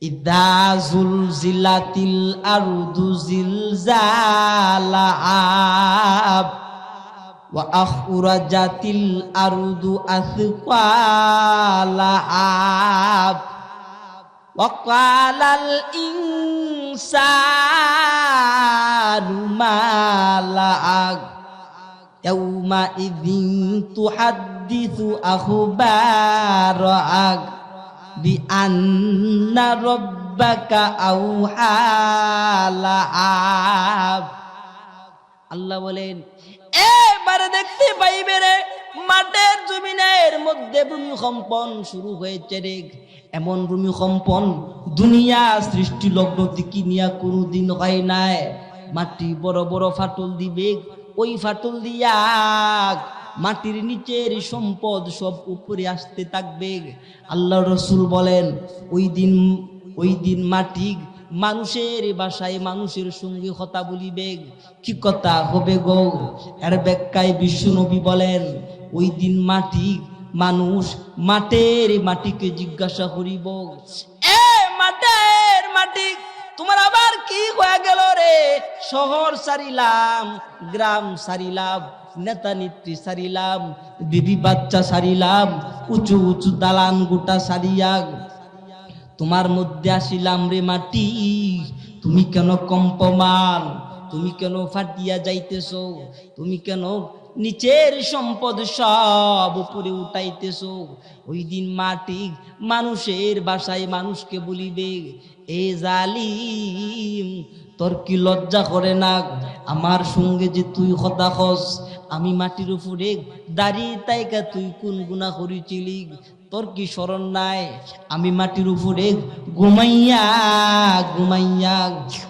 ইদা জুলজিলাতিল আরদু জিলজালাহা ওয়া আখরাজাতিল আরদু আথকালাহা ওয়া ক্বালাল ইনসানু মা লাহা ইয়াউমা ইযিন তুহাদ্দিসু আখবারাহা বিআন্না রাব্বাকা আওহা লাহা। আল্লাহ বলেন, এবারে দেখতে পাইবে রে মাঠের জমিনের মধ্যে ভূমিকম্পন শুরু হয়েছে রে। এমন ভূমিকম্পন দুনিয়া সৃষ্টি লগ্ন থেকে নিয়া কোনোদিন হয় নাই। মাটি বড় বড় ফাটল দিবে, ওই ফাটল দিয়া মাটির নিচের সম্পদ সব উপরে আসতে থাকবে। আল্লাহ রসুল বলেন, ওই দিন মাটি মানুষের বাসায় মানুষের সঙ্গে কথা বলিবে। কি কথা হবে গো? এর ব্যাখ্যায় বিশ্ব নবী বলেন, ওই দিন মানুষ মাটিকে জিজ্ঞাসা করিব, এ মাটির মাটি, তোমার আবার কি হয়ে গেল রে? শহর সারিলাম, গ্রাম সারিলাম, নেতা নেত্রী সারিলাম, বিবি বাচ্চা সারিলাম, উঁচু উঁচু দালান গোটা সারিয়া তোমার মধ্যে আসিলাম রে মাটি, তুমি কেন কম্পমান? তুমি কেন ফাটিয়া যাইতেছ? তুমি কেন নিচের সম্পদ সব উপরে উঠাইতেছ? ওই দিন মাটি মানুষের বাসায় মানুষকে বলিবে, এ জালিম, তোর কি লজ্জা করে না? আমার সঙ্গে যে তুই কথা কস, আমি মাটির উপরে দাঁড়িয়ে তাইকা তুই কোন গুনাহ করেছিলি? তোর কি স্মরণ নাই? আমি মাটির উপরে ঘুমাইয়া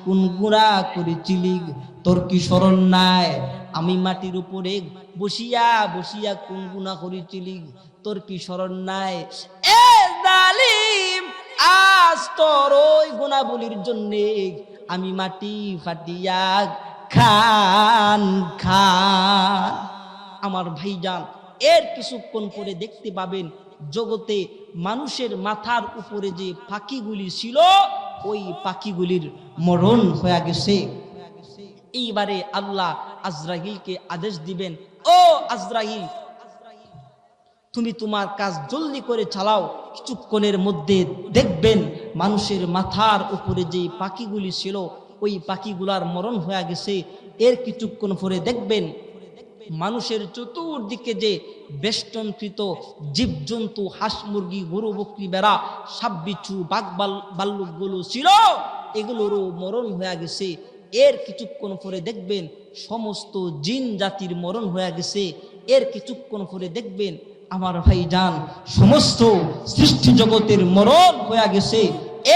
কোন গুনাহ করেছিলি? তোর কি স্মরণ নাই? আমি মাটির উপরে বসিয়া কোন গুনাহ করেছিলি? তোর কি স্মরণ নাই? এ জালিম, আজ তোর ওই গুনাহগুলির জন্য আমি মাটি ফাটিয়া খান। আমার ভাইজান, এর কিছুক্ষণ পরে দেখতে পাবেন জগতে মানুষের মাথার উপরে যে পাখিগুলি ছিল, ওই পাখিগুলির মরণ হয়ে গেছে। এইবারে আল্লাহ আজরাইলকে আদেশ দিবেন, ও আজরাইল, তুমি তোমার কাজ জলদি করে চালাও। কিছুক্ষণের মধ্যে দেখবেন মানুষের মাথার উপরে যে পাখিগুলি ছিল, ওই পাখিগুলার মরণ হয়ে গেছে। এর কিছুক্ষণ পরে দেখবেন মানুষের চতুর্দিকে যে বেষ্টনকৃত জীবজন্তু, হাঁস মুরগি, গরু বকরি, বেড়া, সাপ বিচ্ছু, বাঘ ভাল্লুকগুলো ছিল, এগুলোরও মরণ হয়ে গেছে। এর কিছুক্ষণ পরে দেখবেন সমস্ত জিন জাতির মরণ হয়ে গেছে। এর কিছুক্ষণ পরে দেখবেন আমার ভাইজান সমস্ত সৃষ্টি জগতের মরণ হয়ে গেছে।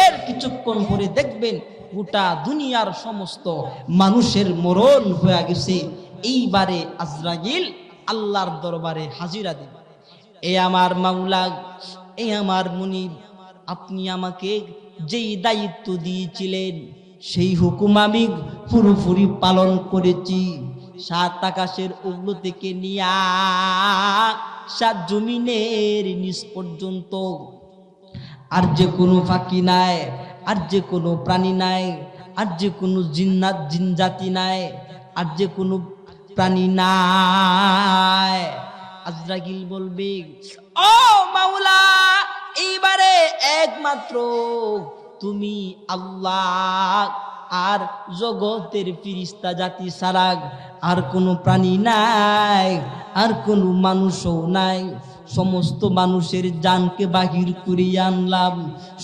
এর কিছুক্ষণ পরে দেখবেন গোটা দুনিয়ার সমস্ত মানুষের মরণ হয়ে গেছে। এইবারে আজরাইল আল্লাহর দরবারে হাজিরা দিবে, এ আমার মাওলা, এ আমার মুনিব, আপনি আমাকে যেই দায়িত্ব দিয়েছিলেন সেই হুকুম আমি পুরোপুরি পালন করেছি। 7 আকাশের উগলো থেকে নিয়া 7 জমিনের নিচ পর্যন্ত আর যে কোনো ফাঁকি নাই, আর যে কোনো প্রাণী নাই, আর যে কোনো জিন জাতি নাই, আর যে কোনো প্রাণী নাই। আজরাইল বলবে, ও মাওলা, এইবারে একমাত্র তুমি আল্লাহ, আর জগতের ফিরিস্তা জাতি ছাড়া আর কোনো প্রাণী নাই, আর কোনো মানুষও নাই। সমস্ত মানুষের জানকে বাহির করিয়ে আনলাম,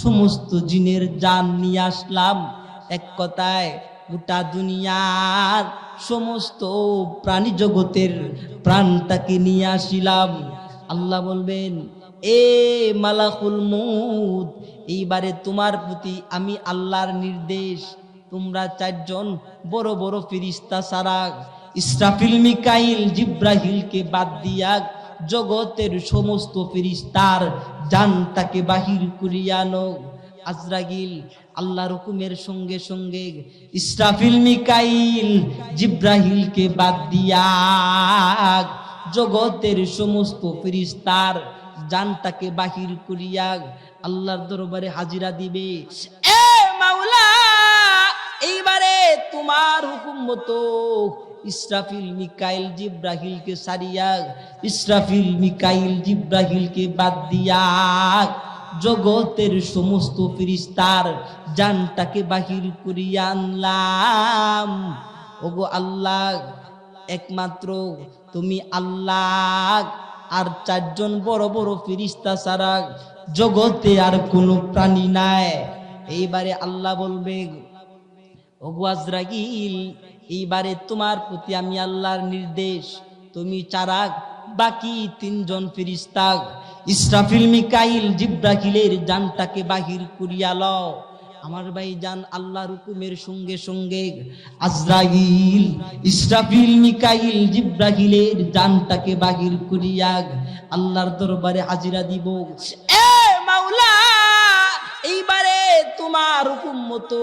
সমস্ত জিনের জান নিয়ে আসলাম। এক কথায় গোটা দুনিয়ার সমস্ত প্রাণী জগতের প্রাণটাকে নিয়ে আসিলাম। আল্লাহ বলবেন, এ মালাকুল মউত, এইবারে তোমার প্রতি আমি আল্লাহর নির্দেশ, তোমরা 4 জন বড় বড় ফেরেশতা ছাড়া ইসরাফিল, মিকাইল, জিব্রাইলকে বাদ দিয়া জগতের সমস্ত ফেরেশতার জানটাকে বাহির করিয়া আনো। আজরাইল আল্লাহর হুকুমের সঙ্গে সঙ্গে ইসরাফিল, মিকাইল, জিব্রাইলকে বাদ দিয়া জগতের সমস্ত ফেরেশতার জানটাকে বাহির করিয়া আল্লাহর দরবারে হাজিরা দিবে। এ মাওলা, এইবারে তোমার হুকুম মতো ইসরাফিল মিকাইল জিব্রাহিলকে সারিয়া, ইসরাফিল মিকাইল জিব্রাহিলকে বাদ দিয়া জগতের সমস্ত ফেরেশতার জানটাকে বাহির করিয়া আনলাম। ওগো আল্লাহ, একমাত্র তুমি আল্লাহ, আর চারজন বড় বড় ফেরেশতা ছাড়া জগতে আর কোনো প্রাণী নাই। এইবারে আল্লাহ বলবে, ওগো আজরাইল, এইবারে তোমার প্রতি আমি আল্লাহর নির্দেশ, তুমি ছাড়া বাকি তিনজন ফেরেশতা ইসরাফিল মিকাইল জিব্রাহিলের জানটাকে বাহির করিয়া লও। আমার ভাই জান আল্লাহর হুকুমের সঙ্গে সঙ্গে আজরাইল, ইসরাফিল মিকাইল জিব্রাহিলের জানটাকে বাহির করিয়া আল্লাহর দরবারে হাজিরা দিব। এ মাওলা, এইবারে তোমার হুকুম মতো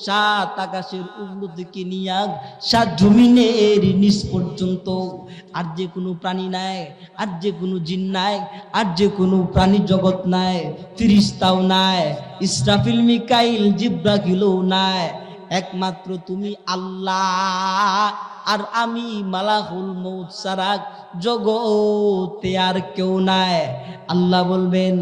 সাত আকাশের উপর থেকে নিয়া সাত জমিনের নিচ পর্যন্ত আর যে কোনো প্রাণী নাই, আর যে কোনো জিন নাই, আর যে কোনো প্রাণী জগৎ নাই, ফেরেশতাও নাই, ইসরাফিল মিকাইল জিব্রাহিলও নাই, একমাত্র তুমি আল্লাহ আর আমি মালাকুল মউত ছাড়া জগতে আর কেউ নাই। আল্লাহ বলবেন,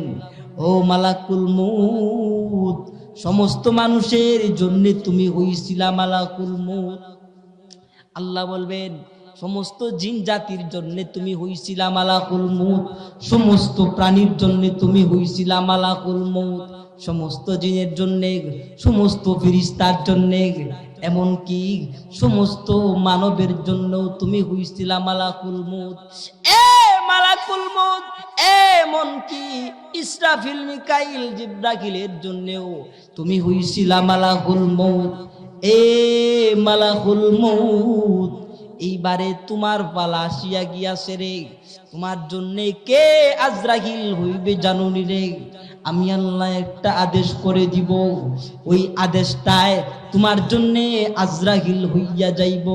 ও মালাকুল মউত, সমস্ত মানুষের জন্য তুমি হইছিলা মালাকুল মউত। আল্লাহ বলবেন, সমস্ত জিন জাতির জন্য তুমি হইছিলা মালাকুল মউত, সমস্ত প্রাণীর জন্য তুমি হইছিলা মালাকুল মউত, সমস্ত জিনের জন্য, সমস্ত ফেরেশতার জন্য, এমনকি সমস্ত মানবের জন্য তুমি হইছিলা মালাকুল মউত। এ মালাকুল মউত, এমনকি ইসরাফিল মিকাইল জিব্রাহিলের জন্যও তুমি হইছিলা মালাকুল মউত। এ মালাকুল মউত, এইবারে তোমার পালা আসিয়া গিয়াছে রে। তোমার জন্যে কে আজরাইল হইবে জানুনি রে? আমি আল্লাহ একটা আদেশ করে দিব, ওই আদেশটায় তোমার জন্যে আজরাইল হইয়া যাইব।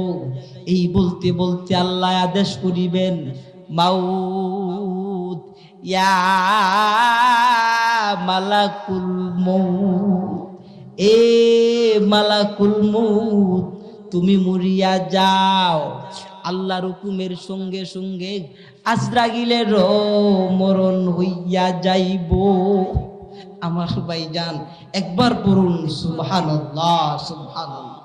এই বলতে বলতে আল্লাহ আদেশ করিবেন, মাউত, ইয়া মালাকুল মউত, এ মালাকুল মউত, তুমি মরিয়া যাও। আল্লাহর হুকুমের সঙ্গে সঙ্গে আজরাইলের মরণ হইয়া যাইব। আমার ভাইজান একবার পড়ুন সুবহানাল্লাহ, সুবহানাল্লাহ।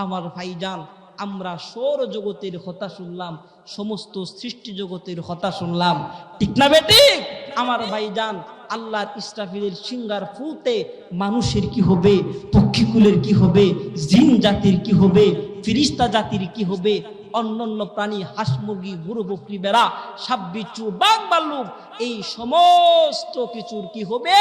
আমার ভাইজান, আমরা সৌর জগতের কথা শুনলাম, সমস্ত সৃষ্টি জগতের কথা শুনলাম, ঠিক না বেঠিক? আমার ভাইজান, আল্লাহর ইসরাফিলের সিঙ্গার ফুলতে মানুষের কি হবে, পক্ষীকুলের কি হবে, জিন জাতির কি হবে, ফেরেশতা জাতির কি হবে, অন্যান্য প্রাণী, হাঁস মুরগি, গরু বকরি, বেড়া, সাপ বিচ্ছু, বাঘ ভাল্লুক, এই সমস্ত কিছুর কি হবে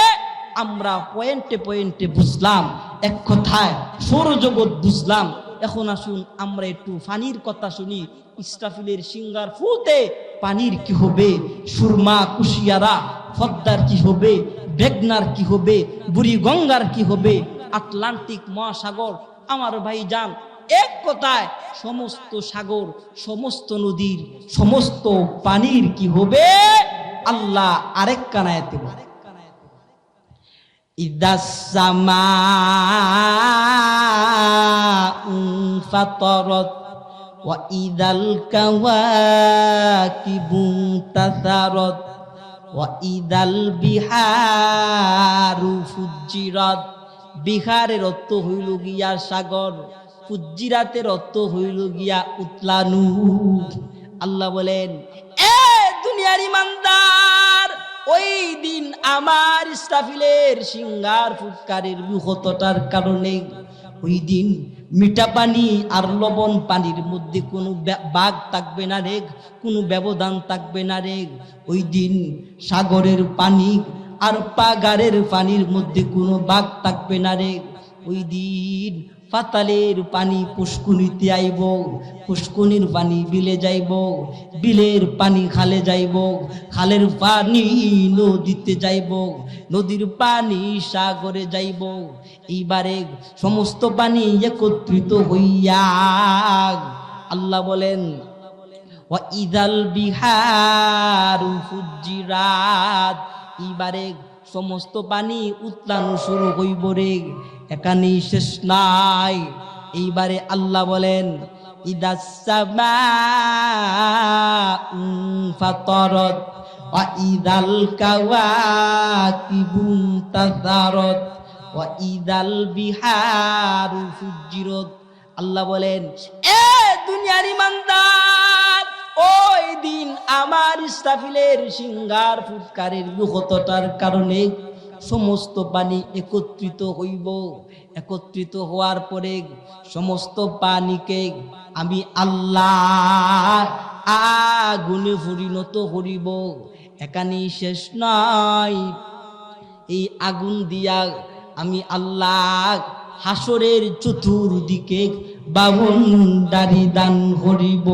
আমরা পয়েন্টে পয়েন্টে বুঝলাম। এক কথায় সৌরজগৎ বুঝলাম। এখন আসুন আমরা একটু পানির কথা শুনি। ইসরাফিলের সিঙ্গার ফুলতে পানির কি হবে, সুরমা, কুশিয়ারা, পদ্মার কি হবে, মেঘনার কি হবে, বুড়ি গঙ্গার কি হবে, আটলান্টিক মহাসাগর। আমার ভাইজান, এক কথায় সমস্ত সাগর, সমস্ত নদীর, সমস্ত পানির কি হবে আল্লাহ আরেক কানায়াতে বলে, ইদাস সামাউ ফাতারাত ওয়া ইদাল কাওয়াকিবু তাসারাত ওয়া ইদাল বিহারু ফুজ্জিরাত। বিহারের অর্থ হইল গিয়া সাগর, ফুজ্জিরাতের অর্থ হইল গিয়া উতলানু। আল্লাহ বলেন, এ দুনিয়ার ইমানদার, ওই দিন আমার ইসরাফিলের সিঙ্গার ফুৎকারের মুহূর্তটার কারণে ওই দিন মিঠা পানি আর লবণ পানির মধ্যে কোনো বাগ থাকবে না রে, কোনো ব্যবধান থাকবে না রে। ওই দিন সাগরের পানি আর পাগারের পানির মধ্যে কোনো বাগ থাকবে না রে। ওই দিন পাতালের পানি পুষ্কুনিতে আইব, পুষ্কুনির পানি বিলে যাইব, বিলের পানি খালে যাইব, খালের পানি নদীতে যাইব, নদীর পানি সাগরে যাইব। এইবারে সমস্ত পানি একত্রিত হইয়া আল্লাহ বলেন, ওয়া ইদাল বিহারু ফুজ্জিরাত, এবারে সমস্ত পানি উত্তানো শুরু হইব রে, এখানেই শেষ নাই। এইবারে আল্লাহ বলেন ইদাস সামাউ ফাতারাত ওয়া ইদাল কাওয়াকিবু তাসারাত ওয়া ইদাল বিহারু ফুজ্জিরাত। আল্লাহ বলেন এ দুনিয়ার ইমানদার, ওই দিন আমার ইসরাফিলের সিংহার ফুৎকারের মুহূর্তটার কারণে সমস্ত পানি একত্রিত হইব। একত্রিত হওয়ার পরে সমস্ত পানিকে আমি আল্লাহ আগুনে পরিণত করিব। এখানেই শেষ নয়, এই আগুন দিয়া আমি আল্লাহ হাসরের চতুর্দিকে বাউন্ডারি দান করিব।